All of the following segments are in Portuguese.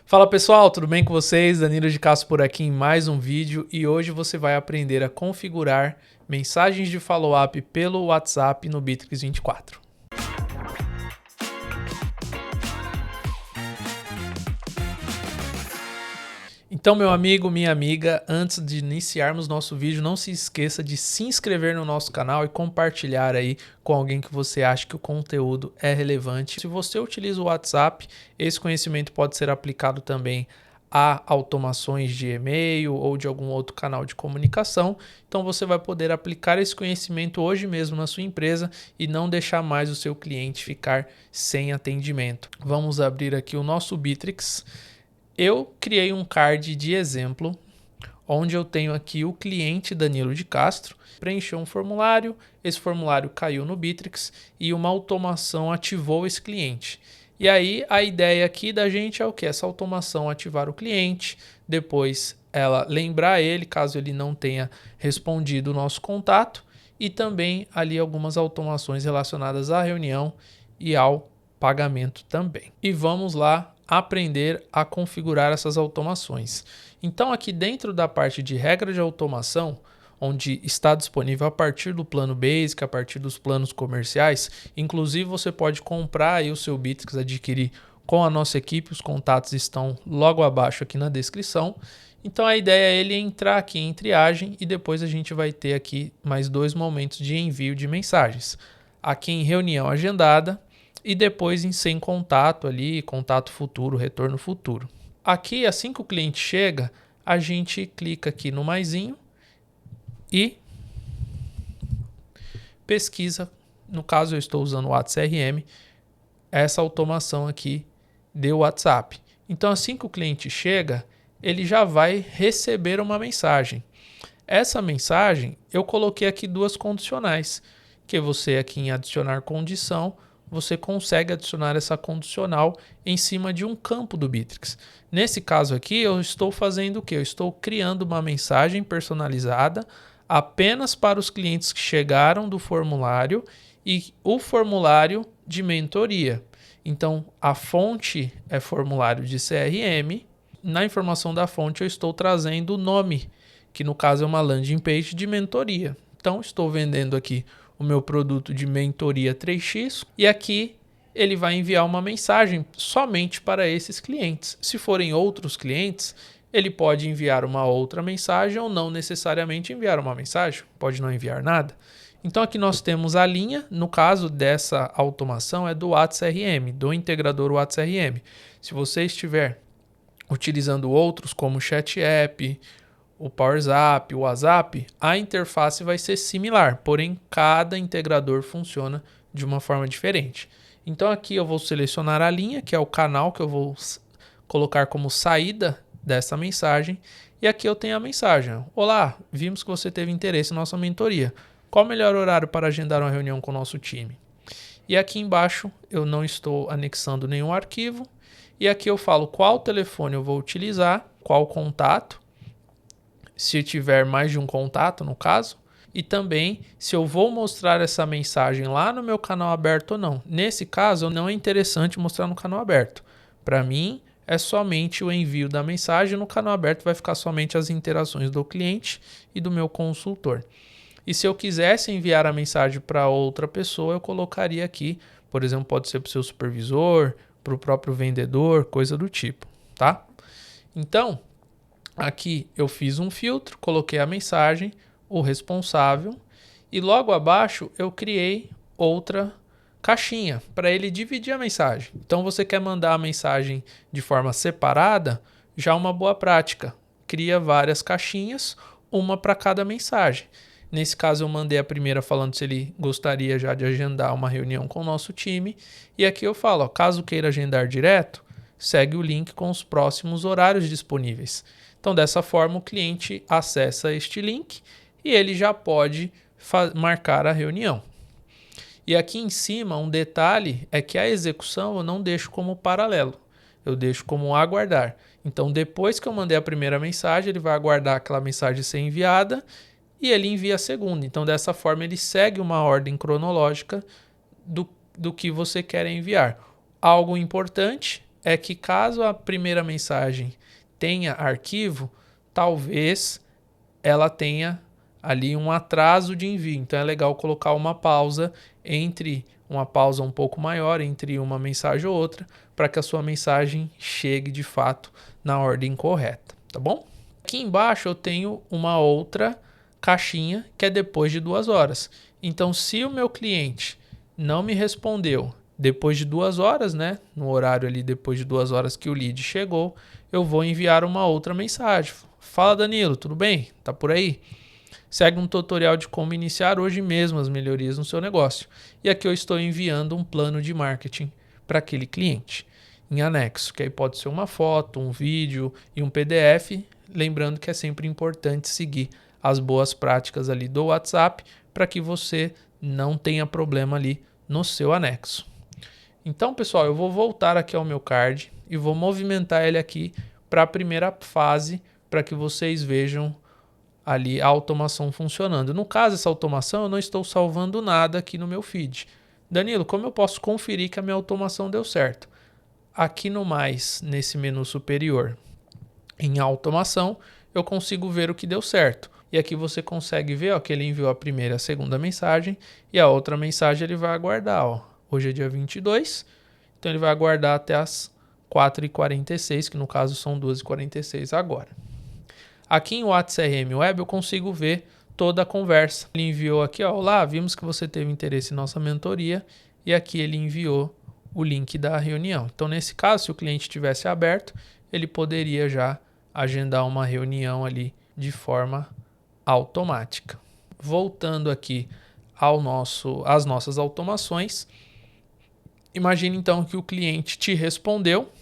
Fala pessoal, tudo bem com vocês? Danilo de Castro por aqui em mais um vídeo e hoje você vai aprender a configurar mensagens de follow-up pelo WhatsApp no Bitrix 24. Então, meu amigo, minha amiga, antes de iniciarmos nosso vídeo, não se esqueça de se inscrever no nosso canal e compartilhar aí com alguém que você acha que o conteúdo é relevante. Se você utiliza o WhatsApp, esse conhecimento pode ser aplicado também a automações de e-mail ou de algum outro canal de comunicação. Então, você vai poder aplicar esse conhecimento hoje mesmo na sua empresa e não deixar mais o seu cliente ficar sem atendimento. Vamos abrir aqui o nosso Bitrix. Eu criei um card de exemplo, onde eu tenho aqui o cliente Danilo de Castro, preencheu um formulário, esse formulário caiu no Bitrix e uma automação ativou esse cliente. E aí a ideia aqui da gente é o que? Essa automação ativar o cliente, depois ela lembrar ele, caso ele não tenha respondido o nosso contato, e também ali algumas automações relacionadas à reunião e ao pagamento também. E vamos lá aprender a configurar essas automações. Então aqui dentro da parte de regra de automação, onde está disponível a partir do plano Basic, a partir dos planos comerciais, inclusive você pode comprar aí o seu Bitrix, adquirir com a nossa equipe, os contatos estão logo abaixo aqui na descrição. Então a ideia é ele entrar aqui em triagem e depois a gente vai ter aqui mais dois momentos de envio de mensagens. Aqui em reunião agendada, e depois em sem contato ali, contato futuro, retorno futuro. Aqui, assim que o cliente chega, a gente clica aqui no maisinho e pesquisa. No caso, eu estou usando o WhatsApp CRM, essa automação aqui do WhatsApp. Então, assim que o cliente chega, ele já vai receber uma mensagem. Essa mensagem, eu coloquei aqui duas condicionais, que você aqui em adicionar condição, você consegue adicionar essa condicional em cima de um campo do Bitrix. Nesse caso aqui, eu estou fazendo o quê? Eu estou criando uma mensagem personalizada apenas para os clientes que chegaram do formulário e o formulário de mentoria. Então, a fonte é formulário de CRM. Na informação da fonte, eu estou trazendo o nome, que no caso é uma landing page de mentoria. Então, estou vendendo aqui o meu produto de mentoria 3x e aqui ele vai enviar uma mensagem somente para esses clientes. Se forem outros clientes, ele pode enviar uma outra mensagem ou não necessariamente enviar uma mensagem, pode não enviar nada. Então aqui nós temos a linha, no caso dessa automação é do WhatsApp CRM, do integrador WhatsApp CRM. Se você estiver utilizando outros como o Chat App, o PowerZap, o WhatsApp, a interface vai ser similar, porém cada integrador funciona de uma forma diferente. Então aqui eu vou selecionar a linha, que é o canal que eu vou colocar como saída dessa mensagem, e aqui eu tenho a mensagem. Olá, vimos que você teve interesse em nossa mentoria. Qual o melhor horário para agendar uma reunião com o nosso time? E aqui embaixo eu não estou anexando nenhum arquivo, e aqui eu falo qual telefone eu vou utilizar, qual contato, se tiver mais de um contato no caso, e também se eu vou mostrar essa mensagem lá no meu canal aberto ou não. Nesse caso, não é interessante mostrar no canal aberto. Para mim, é somente o envio da mensagem. No canal aberto vai ficar somente as interações do cliente e do meu consultor. E se eu quisesse enviar a mensagem para outra pessoa, eu colocaria aqui, por exemplo, pode ser para o seu supervisor, para o próprio vendedor, coisa do tipo, tá? Então, aqui eu fiz um filtro, coloquei a mensagem, o responsável, e logo abaixo eu criei outra caixinha para ele dividir a mensagem. Então você quer mandar a mensagem de forma separada, já uma boa prática. Cria várias caixinhas, uma para cada mensagem. Nesse caso eu mandei a primeira falando se ele gostaria já de agendar uma reunião com o nosso time. E aqui eu falo, ó, caso queira agendar direto, segue o link com os próximos horários disponíveis. Então, dessa forma, o cliente acessa este link e ele já pode marcar a reunião. E aqui em cima, um detalhe é que a execução eu não deixo como paralelo, eu deixo como aguardar. Então, depois que eu mandei a primeira mensagem, ele vai aguardar aquela mensagem ser enviada e ele envia a segunda. Então, dessa forma, ele segue uma ordem cronológica do que você quer enviar. Algo importante é que caso a primeira mensagem tenha arquivo, talvez ela tenha ali um atraso de envio. Então é legal colocar uma pausa um pouco maior entre uma mensagem ou outra, para que a sua mensagem chegue de fato na ordem correta, tá bom? Aqui embaixo eu tenho uma outra caixinha que é depois de 2 horas. Então, se o meu cliente não me respondeu depois de 2 horas, né, no horário ali depois de 2 horas que o lead chegou, eu vou enviar uma outra mensagem. Fala, Danilo, tudo bem? Tá por aí? Segue um tutorial de como iniciar hoje mesmo as melhorias no seu negócio. E aqui eu estou enviando um plano de marketing para aquele cliente em anexo, que aí pode ser uma foto, um vídeo e um PDF. Lembrando que é sempre importante seguir as boas práticas ali do WhatsApp para que você não tenha problema ali no seu anexo. Então, pessoal, eu vou voltar aqui ao meu card e vou movimentar ele aqui para a primeira fase para que vocês vejam ali a automação funcionando. No caso, essa automação eu não estou salvando nada aqui no meu feed. Danilo, como eu posso conferir que a minha automação deu certo? Aqui no mais, nesse menu superior, em automação, eu consigo ver o que deu certo. E aqui você consegue ver ó, que ele enviou a primeira e a segunda mensagem e a outra mensagem ele vai aguardar. Ó. Hoje é dia 22, então ele vai aguardar até as 4h46, que no caso são 2h46 agora. Aqui em WhatsApp CRM Web eu consigo ver toda a conversa. Ele enviou aqui, ó, olá, vimos que você teve interesse em nossa mentoria e aqui ele enviou o link da reunião. Então, nesse caso, se o cliente tivesse aberto, ele poderia já agendar uma reunião ali de forma automática. Voltando aqui às nossas automações, imagine então que o cliente te respondeu.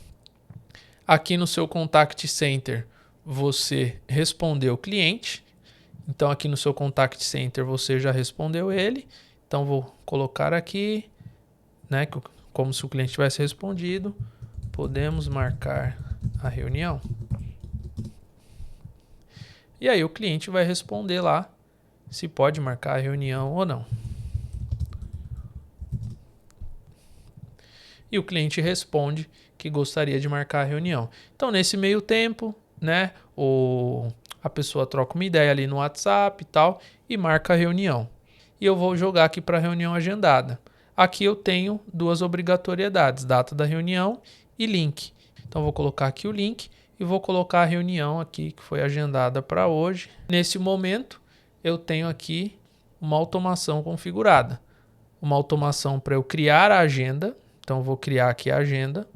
Aqui no seu Contact Center, você respondeu o cliente. Então, aqui no seu Contact Center, você já respondeu ele. Então, vou colocar aqui, né, como se o cliente tivesse respondido. Podemos marcar a reunião. E aí, o cliente vai responder lá se pode marcar a reunião ou não. E o cliente responde que gostaria de marcar a reunião. Então, nesse meio tempo, né, a pessoa troca uma ideia ali no WhatsApp e tal e marca a reunião. E eu vou jogar aqui para a reunião agendada. Aqui eu tenho 2 obrigatoriedades, data da reunião e link. Então, vou colocar aqui o link e vou colocar a reunião aqui que foi agendada para hoje. Nesse momento, eu tenho aqui uma automação configurada. Uma automação para eu criar a agenda. Então, eu vou criar aqui a agenda.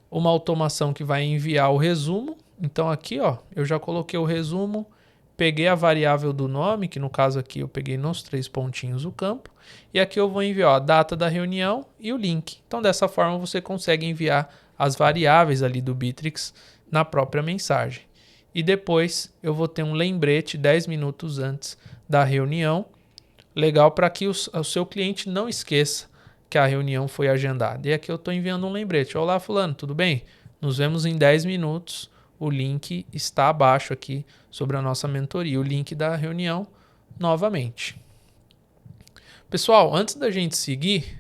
Uma automação que vai enviar o resumo. Então, aqui, ó, eu já coloquei o resumo, peguei a variável do nome, que no caso aqui eu peguei nos 3 pontinhos o campo. E aqui eu vou enviar ó, a data da reunião e o link. Então, dessa forma, você consegue enviar as variáveis ali do Bitrix na própria mensagem. E depois eu vou ter um lembrete 10 minutos antes da reunião. Legal para que o seu cliente não esqueça que a reunião foi agendada. E aqui eu estou enviando um lembrete. Olá, fulano, tudo bem? Nos vemos em 10 minutos. O link está abaixo aqui sobre a nossa mentoria. O link da reunião novamente. Pessoal, antes da gente seguir,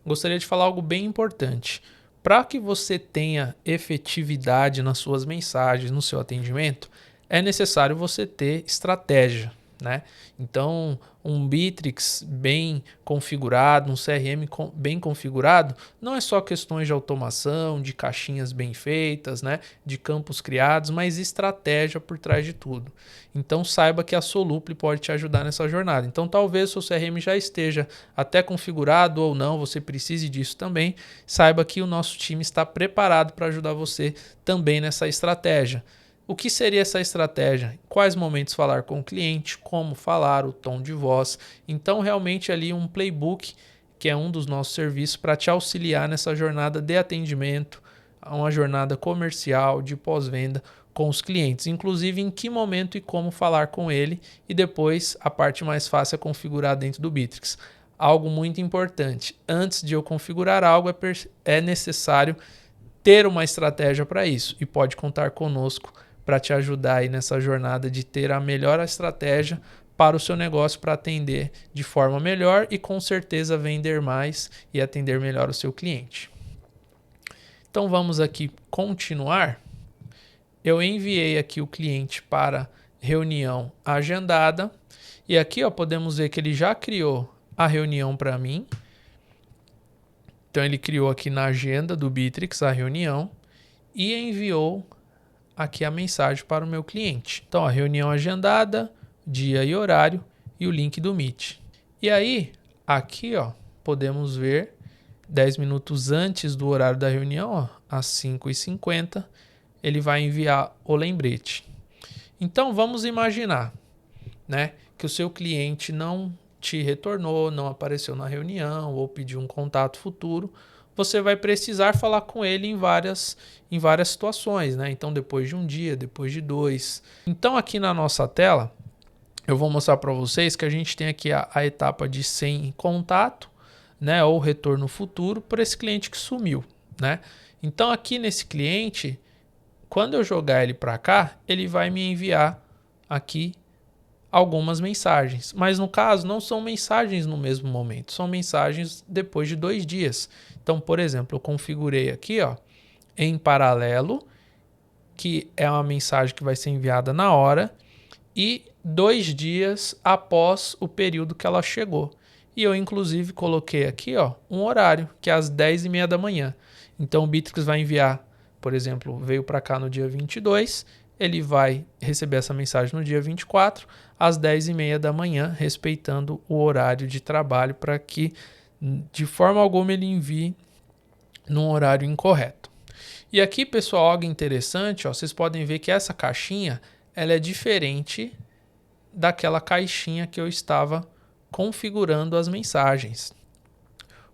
gostaria de falar algo bem importante. Para que você tenha efetividade nas suas mensagens, no seu atendimento, é necessário você ter estratégia, né? Então, um Bitrix bem configurado, um CRM bem configurado, não é só questões de automação, de caixinhas bem feitas, né? De campos criados, mas estratégia por trás de tudo. Então, saiba que a Soluple pode te ajudar nessa jornada. Então, talvez o seu CRM já esteja até configurado ou não, você precise disso também. Saiba que o nosso time está preparado para ajudar você também nessa estratégia. O que seria essa estratégia? Em quais momentos falar com o cliente, como falar, o tom de voz. Então, realmente ali um playbook, que é um dos nossos serviços, para te auxiliar nessa jornada de atendimento, uma jornada comercial, de pós-venda com os clientes. Inclusive, em que momento e como falar com ele. E depois, a parte mais fácil é configurar dentro do Bitrix. Algo muito importante. Antes de eu configurar algo, é necessário ter uma estratégia para isso. E pode contar conosco para te ajudar aí nessa jornada de ter a melhor estratégia para o seu negócio, para atender de forma melhor e com certeza vender mais e atender melhor o seu cliente. Então vamos aqui continuar. Eu enviei aqui o cliente para reunião agendada e aqui ó, podemos ver que ele já criou a reunião para mim. Então ele criou aqui na agenda do Bitrix a reunião e enviou aqui a mensagem para o meu cliente. Então a reunião agendada, dia e horário e o link do Meet. E aí aqui ó, podemos ver 10 minutos antes do horário da reunião, ó, às 5h50, ele vai enviar o lembrete. Então vamos imaginar, né, que o seu cliente não te retornou, não apareceu na reunião ou pediu um contato futuro. Você vai precisar falar com ele em várias situações, né? Então depois de um dia, depois de 2. Então aqui na nossa tela eu vou mostrar para vocês que a gente tem aqui a etapa de sem contato, né, ou retorno futuro por esse cliente que sumiu, né? Então aqui nesse cliente, quando eu jogar ele para cá, ele vai me enviar aqui algumas mensagens. Mas no caso, não são mensagens no mesmo momento, são mensagens depois de 2 dias. Então, por exemplo, eu configurei aqui, ó, em paralelo, que é uma mensagem que vai ser enviada na hora e 2 dias após o período que ela chegou. E eu, inclusive, coloquei aqui ó, um horário, que é às 10h30 da manhã. Então, o Bitrix vai enviar, por exemplo, veio para cá no dia 22, ele vai receber essa mensagem no dia 24, às 10h30 da manhã, respeitando o horário de trabalho para que, de forma alguma, ele envie num horário incorreto. E aqui, pessoal, algo interessante, ó, vocês podem ver que essa caixinha ela é diferente daquela caixinha que eu estava configurando as mensagens.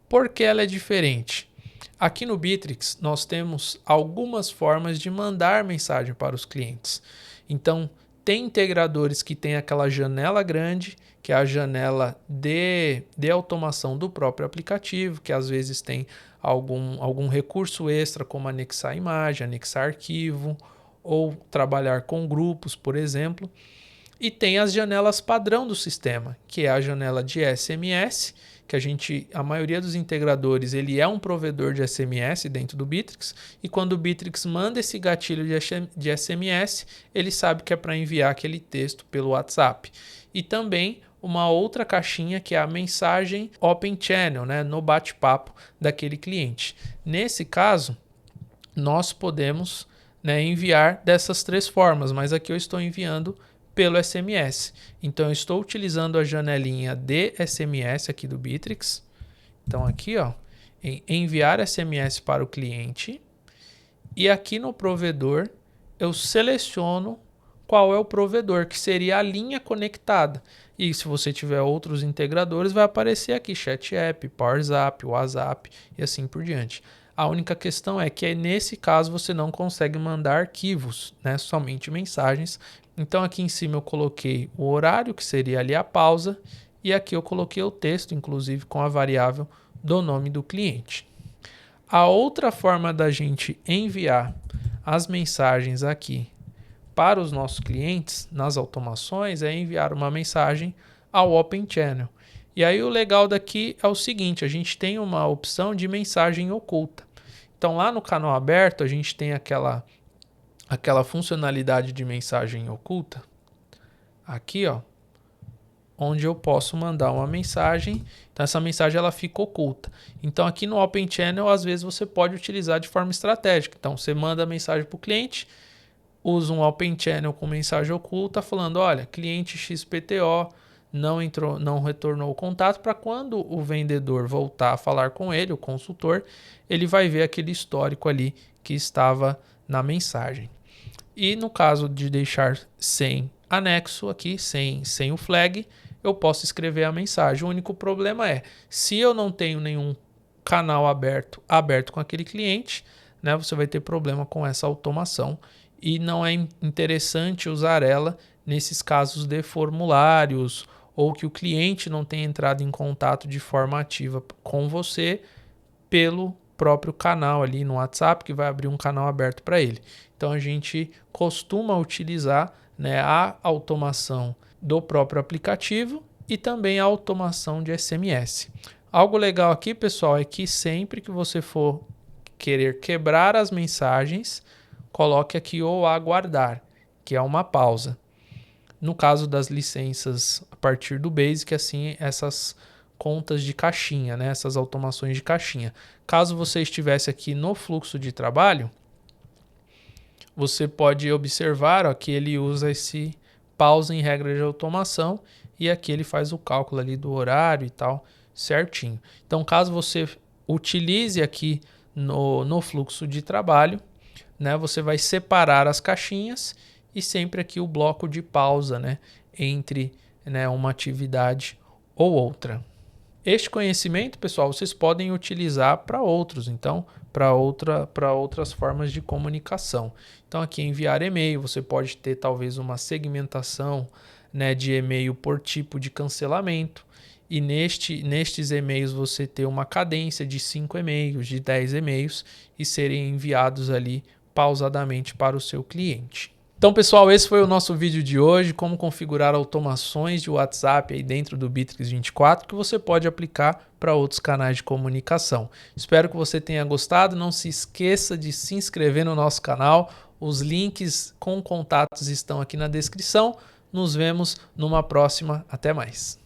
Por que ela é diferente? Aqui no Bitrix nós temos algumas formas de mandar mensagem para os clientes. Então tem integradores que tem aquela janela grande, que é a janela de automação do próprio aplicativo, que às vezes tem algum recurso extra, como anexar imagem, anexar arquivo, ou trabalhar com grupos, por exemplo. E tem as janelas padrão do sistema, que é a janela de SMS, que a maioria dos integradores, ele é um provedor de SMS dentro do Bitrix, e quando o Bitrix manda esse gatilho de SMS, ele sabe que é para enviar aquele texto pelo WhatsApp. E também uma outra caixinha que é a mensagem Open Channel, né, no bate-papo daquele cliente. Nesse caso, nós podemos, né, enviar dessas 3 formas, mas aqui eu estou enviando pelo SMS. Então eu estou utilizando a janelinha de SMS aqui do Bitrix. Então aqui ó, em enviar SMS para o cliente, e aqui no provedor eu seleciono qual é o provedor, que seria a linha conectada. E se você tiver outros integradores, vai aparecer aqui ChatApp, PowerZap, WhatsApp e assim por diante. A única questão é que nesse caso você não consegue mandar arquivos, né? Somente mensagens. Então aqui em cima eu coloquei o horário, que seria ali a pausa, e aqui eu coloquei o texto, inclusive com a variável do nome do cliente. A outra forma da gente enviar as mensagens aqui para os nossos clientes nas automações é enviar uma mensagem ao Open Channel. E aí o legal daqui é o seguinte, a gente tem uma opção de mensagem oculta. Então lá no canal aberto a gente tem aquela funcionalidade de mensagem oculta, aqui ó, onde eu posso mandar uma mensagem, então essa mensagem ela fica oculta. Então aqui no Open Channel, às vezes você pode utilizar de forma estratégica. Então você manda a mensagem para o cliente, usa um Open Channel com mensagem oculta, falando, olha, cliente XPTO não retornou o contato, para quando o vendedor voltar a falar com ele, o consultor, ele vai ver aquele histórico ali que estava na mensagem. E no caso de deixar sem anexo aqui, sem o flag, eu posso escrever a mensagem. O único problema é, se eu não tenho nenhum canal aberto com aquele cliente, né, você vai ter problema com essa automação e não é interessante usar ela nesses casos de formulários ou que o cliente não tenha entrado em contato de forma ativa com você pelo próprio canal ali no WhatsApp, que vai abrir um canal aberto para ele. Então a gente costuma utilizar, né, a automação do próprio aplicativo e também a automação de SMS. Algo legal aqui, pessoal, é que sempre que você for querer quebrar as mensagens, coloque aqui o aguardar, que é uma pausa. No caso das licenças a partir do Basic, assim, essas contas de caixinha, né? Essas automações de caixinha. Caso você estivesse aqui no fluxo de trabalho, você pode observar ó, que ele usa esse pausa em regra de automação e aqui ele faz o cálculo ali do horário e tal certinho. Então, caso você utilize aqui no fluxo de trabalho, né, você vai separar as caixinhas e sempre aqui o bloco de pausa, né, entre, né, uma atividade ou outra. Este conhecimento, pessoal, vocês podem utilizar para outros, então, para outras formas de comunicação. Então, aqui enviar e-mail, você pode ter talvez uma segmentação, né, de e-mail por tipo de cancelamento. E nestes e-mails você ter uma cadência de 5 e-mails, de 10 e-mails e serem enviados ali pausadamente para o seu cliente. Então, pessoal, esse foi o nosso vídeo de hoje, como configurar automações de WhatsApp aí dentro do Bitrix 24, que você pode aplicar para outros canais de comunicação. Espero que você tenha gostado, não se esqueça de se inscrever no nosso canal, os links com contatos estão aqui na descrição. Nos vemos numa próxima, até mais.